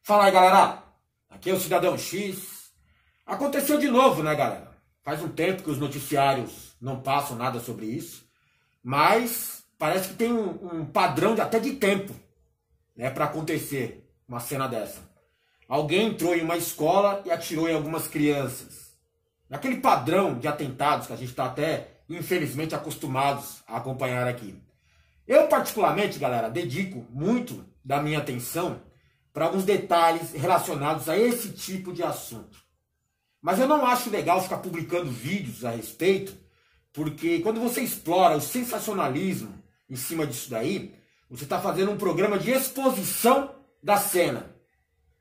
Fala aí, galera. Aqui é o Cidadão X. Aconteceu de novo, né, galera? Faz um tempo que os noticiários não passam nada sobre isso, mas parece que tem um padrão até de tempo, né, para acontecer uma cena dessa. Alguém entrou em uma escola e atirou em algumas crianças. Naquele padrão de atentados que a gente está até, infelizmente, acostumados a acompanhar aqui. Eu, particularmente, galera, dedico muito da minha atenção para alguns detalhes relacionados a esse tipo de assunto. Mas eu não acho legal ficar publicando vídeos a respeito, porque quando você explora o sensacionalismo em cima disso daí, você está fazendo um programa de exposição da cena.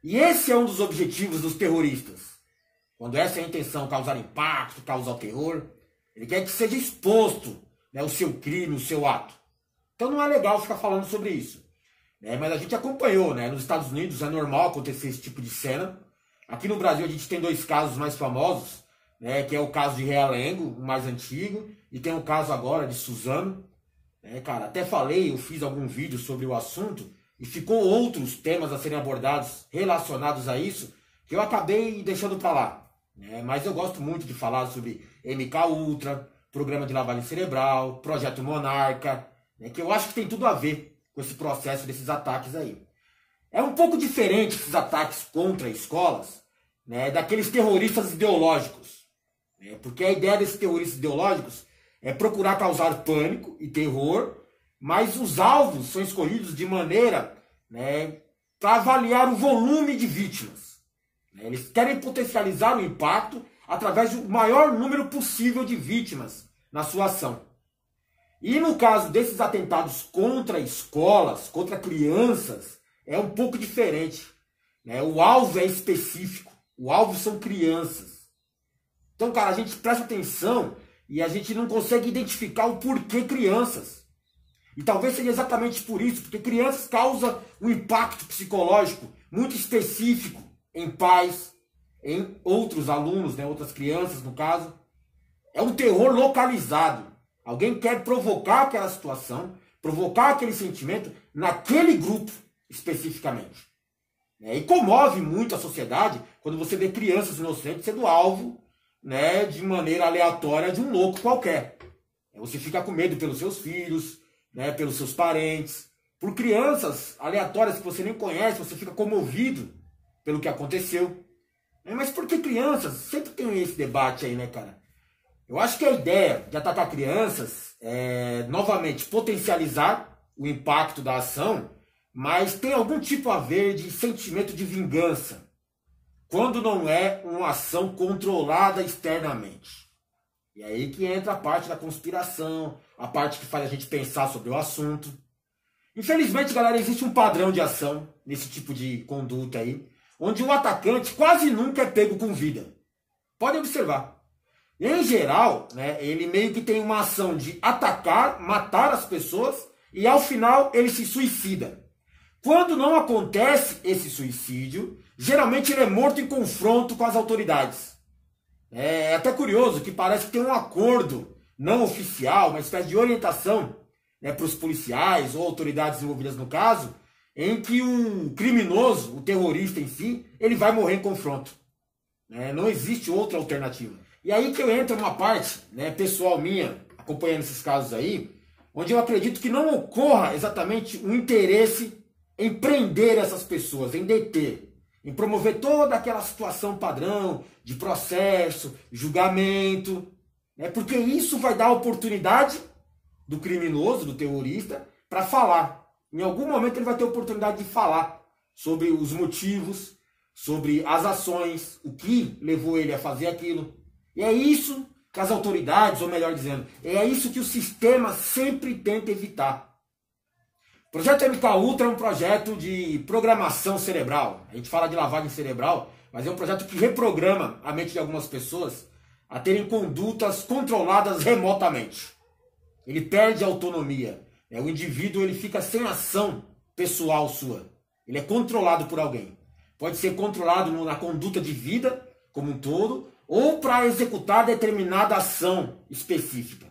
E esse é um dos objetivos dos terroristas. Quando essa é a intenção, causar impacto, causar terror, ele quer que seja exposto, né, o seu crime, o seu ato. Então não é legal ficar falando sobre isso. Mas a gente acompanhou, né? Nos Estados Unidos é normal acontecer esse tipo de cena. Aqui no Brasil a gente tem dois casos mais famosos, né, que é o caso de Realengo, o mais antigo, e tem o caso agora de Suzano. Cara, até falei, eu fiz algum vídeo sobre o assunto, e ficou outros temas a serem abordados relacionados a isso, que eu acabei deixando para lá. Mas eu gosto muito de falar sobre MK Ultra, programa de lavagem cerebral, projeto Monarca, que eu acho que tem tudo a ver com esse processo desses ataques aí. É um pouco diferente esses ataques contra escolas, né, daqueles terroristas ideológicos. Porque a ideia desses terroristas ideológicos é procurar causar pânico e terror, mas os alvos são escolhidos de maneira, né, para avaliar o volume de vítimas. Eles querem potencializar o impacto através do maior número possível de vítimas na sua ação. E no caso desses atentados contra escolas, contra crianças, é um pouco diferente. O alvo é específico. O alvo são crianças. Então, cara, a gente presta atenção e a gente não consegue identificar o porquê crianças. E talvez seja exatamente por isso, porque crianças causam um impacto psicológico muito específico em pais, em outros alunos, né, outras crianças no caso. É um terror localizado. Alguém quer provocar aquela situação, provocar aquele sentimento naquele grupo especificamente. E comove muito a sociedade quando você vê crianças inocentes sendo alvo, né, de maneira aleatória de um louco qualquer. Você fica com medo pelos seus filhos, né, pelos seus parentes. Por crianças aleatórias que você nem conhece, você fica comovido pelo que aconteceu. Mas por que crianças? Sempre tem esse debate aí, né, cara? Eu acho que a ideia de atacar crianças é, novamente, potencializar o impacto da ação, mas tem algum tipo a ver de sentimento de vingança, quando não é uma ação controlada externamente. E aí que entra a parte da conspiração, a parte que faz a gente pensar sobre o assunto. Infelizmente, galera, existe um padrão de ação nesse tipo de conduta aí, onde o atacante quase nunca é pego com vida. Pode observar. Em geral, né, ele meio que tem uma ação de atacar, matar as pessoas e ao final ele se suicida. Quando não acontece esse suicídio, geralmente ele é morto em confronto com as autoridades. É até curioso que parece que tem um acordo não oficial, uma espécie de orientação, né, para os policiais ou autoridades envolvidas no caso, em que o criminoso, o terrorista em si, ele vai morrer em confronto. Não existe outra alternativa. E aí que eu entro numa parte, né, pessoal minha, acompanhando esses casos aí, onde eu acredito que não ocorra exatamente um interesse em prender essas pessoas, em deter, em promover toda aquela situação padrão de processo, julgamento, né, porque isso vai dar oportunidade do criminoso, do terrorista, para falar. Em algum momento ele vai ter oportunidade de falar sobre os motivos, sobre as ações, o que levou ele a fazer aquilo. E é isso que as autoridades, ou melhor dizendo, é isso que o sistema sempre tenta evitar. O projeto MK Ultra é um projeto de programação cerebral. A gente fala de lavagem cerebral, mas é um projeto que reprograma a mente de algumas pessoas a terem condutas controladas remotamente. Ele perde a autonomia. O indivíduo ele fica sem ação pessoal sua. Ele é controlado por alguém. Pode ser controlado na conduta de vida como um todo, ou para executar determinada ação específica.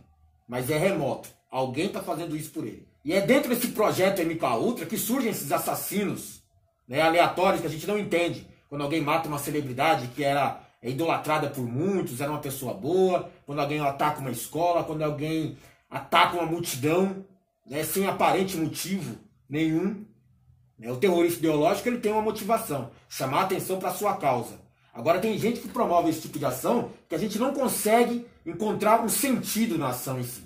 Mas é remoto. Alguém está fazendo isso por ele. E é dentro desse projeto MK Ultra que surgem esses assassinos né, aleatórios que a gente não entende. Quando alguém mata uma celebridade que era idolatrada por muitos, era uma pessoa boa, quando alguém ataca uma escola, quando alguém ataca uma multidão, né, sem aparente motivo nenhum. Né, o terrorista ideológico ele tem uma motivação, chamar a atenção para a sua causa. Agora tem gente que promove esse tipo de ação que a gente não consegue encontrar um sentido na ação em si.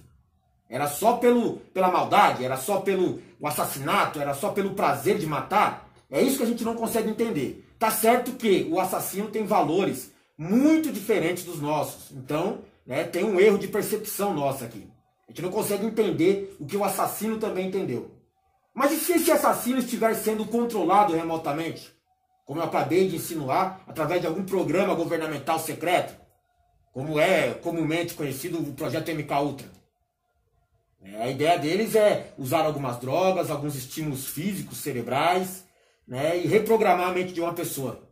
Era só pela maldade, era só pelo assassinato, era só pelo prazer de matar. É isso que a gente não consegue entender. Tá certo que o assassino tem valores muito diferentes dos nossos. Então, né, tem um erro de percepção nossa aqui. A gente não consegue entender o que o assassino também entendeu. Mas e se esse assassino estiver sendo controlado remotamente? Como eu acabei de insinuar, através de algum programa governamental secreto? Como é comumente conhecido o projeto MK Ultra. A ideia deles é usar algumas drogas, alguns estímulos físicos, cerebrais, né, e reprogramar a mente de uma pessoa.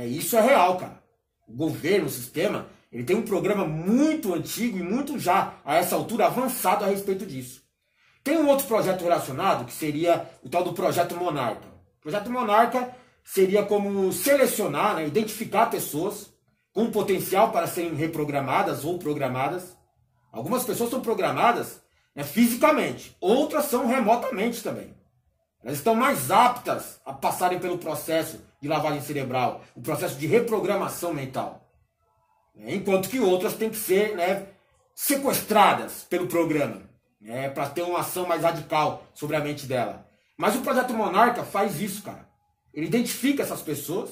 Isso é real, cara. O governo, o sistema, ele tem um programa muito antigo e muito já, a essa altura, avançado a respeito disso. Tem um outro projeto relacionado, que seria o tal do Projeto Monarca. O Projeto Monarca seria como selecionar, né, identificar pessoas com potencial para serem reprogramadas ou programadas. Algumas pessoas são programadas, né, fisicamente, outras são remotamente também. Elas estão mais aptas a passarem pelo processo de lavagem cerebral, o processo de reprogramação mental. Enquanto que outras têm que ser, né, sequestradas pelo programa, né, para ter uma ação mais radical sobre a mente dela. Mas o Projeto Monarca faz isso, cara. Ele identifica essas pessoas,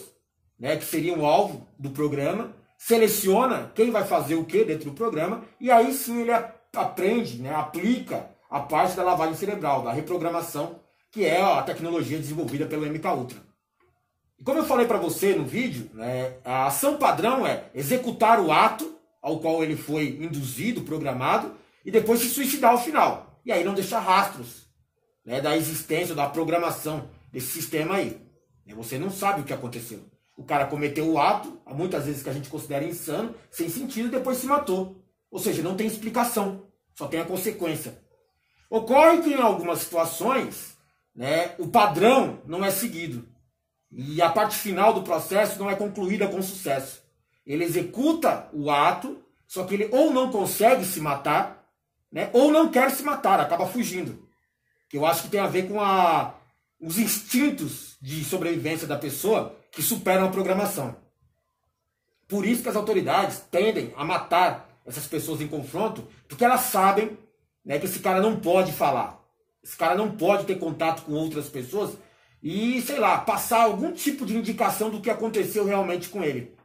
né, que seriam o alvo do programa, seleciona quem vai fazer o que dentro do programa, e aí sim ele aprende, né, aplica a parte da lavagem cerebral, da reprogramação, que é a tecnologia desenvolvida pelo MK Ultra. E como eu falei para você no vídeo, né, a ação padrão é executar o ato ao qual ele foi induzido, programado, e depois se suicidar ao final. E aí não deixar rastros, né, da existência, da programação desse sistema aí. E você não sabe o que aconteceu. O cara cometeu o ato, muitas vezes que a gente considera insano, sem sentido, e depois se matou. Ou seja, não tem explicação, só tem a consequência. Ocorre que em algumas situações, né, o padrão não é seguido. E a parte final do processo não é concluída com sucesso. Ele executa o ato, só que ele ou não consegue se matar, né, ou não quer se matar, acaba fugindo. Que eu acho que tem a ver com os instintos de sobrevivência da pessoa que superam a programação. Por isso que as autoridades tendem a matar essas pessoas em confronto, porque elas sabem, né, que esse cara não pode falar. Esse cara não pode ter contato com outras pessoas e, sei lá, passar algum tipo de indicação do que aconteceu realmente com ele.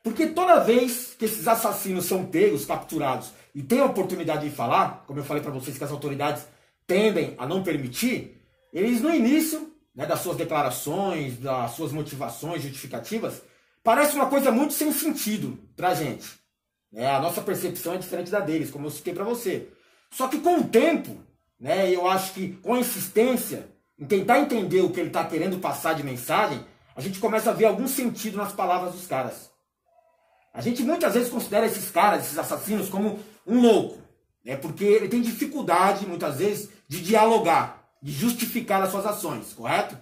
Porque toda vez que esses assassinos são pegos, capturados e têm a oportunidade de falar, como eu falei para vocês que as autoridades tendem a não permitir, eles no início, né, das suas declarações, das suas motivações justificativas, parece uma coisa muito sem sentido pra gente. A nossa percepção é diferente da deles, como eu citei para você. Só que com o tempo, né, eu acho que com a insistência em tentar entender o que ele está querendo passar de mensagem, a gente começa a ver algum sentido nas palavras dos caras. A gente muitas vezes considera esses caras, esses assassinos, como um louco, né, porque ele tem dificuldade, muitas vezes, de dialogar, de justificar as suas ações, correto?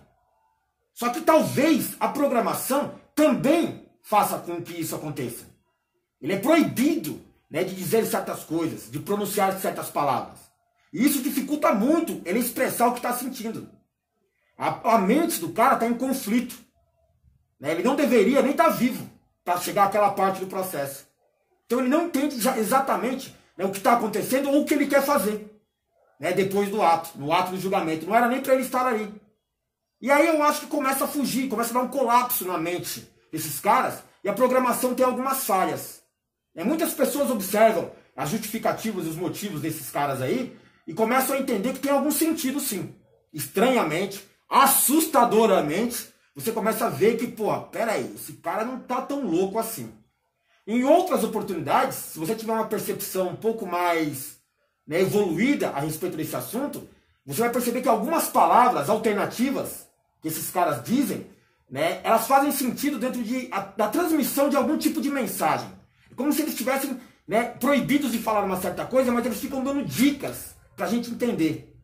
Só que talvez a programação também faça com que isso aconteça. Ele é proibido, né, de dizer certas coisas, de pronunciar certas palavras. E isso dificulta muito ele expressar o que está sentindo. A mente do cara está em conflito. Né? Ele não deveria nem estar vivo para chegar àquela parte do processo. Então ele não entende exatamente, né, o que está acontecendo ou o que ele quer fazer. Né, depois do ato, no ato do julgamento. Não era nem para ele estar ali. E aí eu acho que começa a fugir, começa a dar um colapso na mente desses caras, e a programação tem algumas falhas. Muitas pessoas observam as justificativas e os motivos desses caras aí, e começam a entender que tem algum sentido sim. Estranhamente, assustadoramente, você começa a ver que, pô, peraí, esse cara não tá tão louco assim. Em outras oportunidades, se você tiver uma percepção um pouco mais, né, evoluída a respeito desse assunto, você vai perceber que algumas palavras alternativas que esses caras dizem, né, elas fazem sentido dentro da transmissão de algum tipo de mensagem. É como se eles estivessem, né, proibidos de falar uma certa coisa, mas eles ficam dando dicas para a gente entender.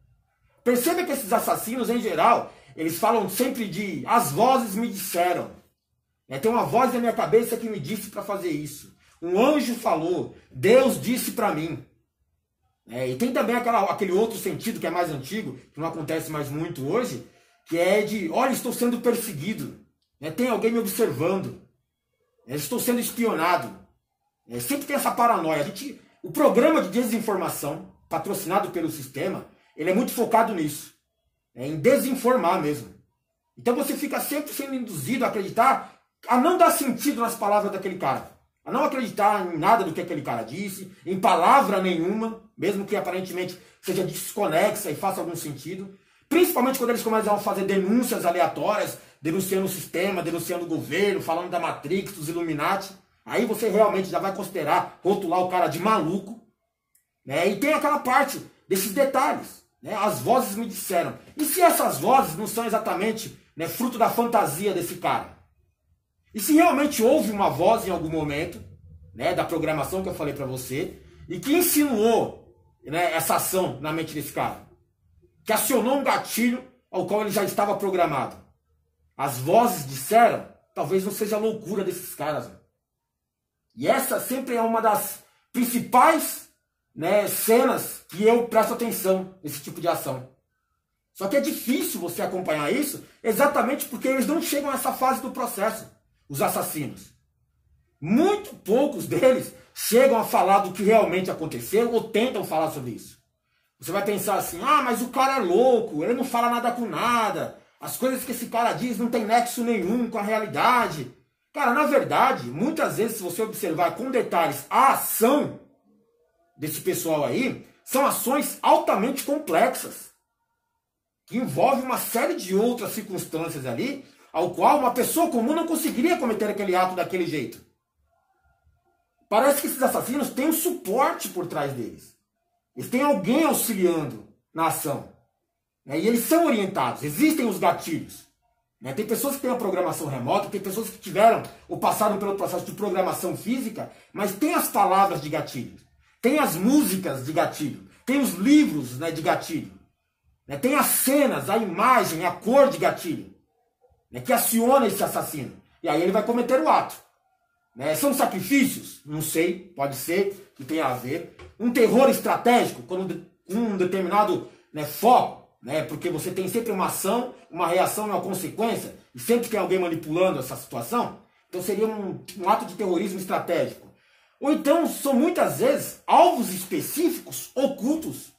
Perceba que esses assassinos, em geral, eles falam sempre de as vozes me disseram. Tem uma voz na minha cabeça que me disse para fazer isso. Um anjo falou, Deus disse para mim. E tem também aquele outro sentido que é mais antigo, que não acontece mais muito hoje, que é de, olha, estou sendo perseguido. Tem alguém me observando. Estou sendo espionado. Sempre tem essa paranoia. O programa de desinformação, patrocinado pelo sistema, ele é muito focado nisso. Em desinformar mesmo. Então você fica sempre sendo induzido a acreditar, a não dar sentido nas palavras daquele cara. A não acreditar em nada do que aquele cara disse, em palavra nenhuma, mesmo que aparentemente seja desconexa e faça algum sentido. Principalmente quando eles começam a fazer denúncias aleatórias, denunciando o sistema, denunciando o governo, falando da Matrix, dos Illuminati. Aí você realmente já vai considerar, rotular o cara de maluco. E tem aquela parte desses detalhes. As vozes me disseram. E se essas vozes não são exatamente fruto da fantasia desse cara? E se realmente houve uma voz em algum momento, da programação que eu falei para você, e que insinuou essa ação na mente desse cara? Que acionou um gatilho ao qual ele já estava programado. As vozes disseram, talvez não seja a loucura desses caras. E essa sempre é uma das principais cenas que eu presto atenção nesse tipo de ação. Só que é difícil você acompanhar isso exatamente porque eles não chegam a essa fase do processo, os assassinos. Muito poucos deles chegam a falar do que realmente aconteceu ou tentam falar sobre isso. Você vai pensar assim, mas o cara é louco, ele não fala nada com nada, as coisas que esse cara diz não tem nexo nenhum com a realidade. Cara, na verdade, muitas vezes, se você observar com detalhes a ação desse pessoal aí, são ações altamente complexas, que envolvem uma série de outras circunstâncias ali, ao qual uma pessoa comum não conseguiria cometer aquele ato daquele jeito. Parece que esses assassinos têm um suporte por trás deles. Eles têm alguém auxiliando na ação. E eles são orientados, existem os gatilhos. Tem pessoas que têm a programação remota, tem pessoas que tiveram ou passaram pelo processo de programação física, mas tem as palavras de gatilho, tem as músicas de gatilho, tem os livros de gatilho, tem as cenas, a imagem, a cor de gatilho, que aciona esse assassino. E aí ele vai cometer o ato. São sacrifícios? Não sei, pode ser que tenha a ver. Um terror estratégico, quando um determinado foco, porque você tem sempre uma ação, uma reação e uma consequência, e sempre tem alguém manipulando essa situação, então seria um ato de terrorismo estratégico. Ou então são muitas vezes alvos específicos ocultos.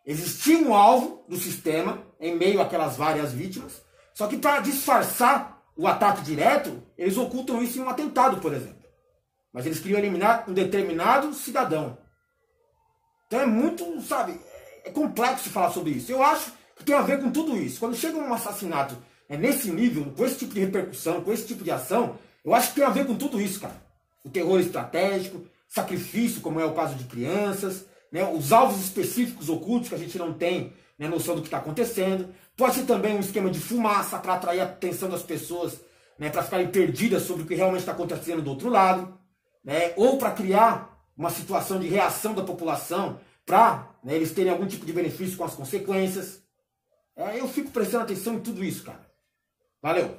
Existia um alvo do sistema em meio àquelas várias vítimas, só que para disfarçar o ataque direto, eles ocultam isso em um atentado, por exemplo. Mas eles queriam eliminar um determinado cidadão. Então é muito, é complexo falar sobre isso. Eu acho que tem a ver com tudo isso. Quando chega um assassinato nesse nível, com esse tipo de repercussão, com esse tipo de ação, eu acho que tem a ver com tudo isso, cara. O terror estratégico, sacrifício, como é o caso de crianças, os alvos específicos ocultos que a gente não tem noção do que está acontecendo. Pode ser também um esquema de fumaça para atrair a atenção das pessoas, para ficarem perdidas sobre o que realmente está acontecendo do outro lado, ou para criar uma situação de reação da população para eles terem algum tipo de benefício com as consequências. Eu fico prestando atenção em tudo isso, cara. Valeu!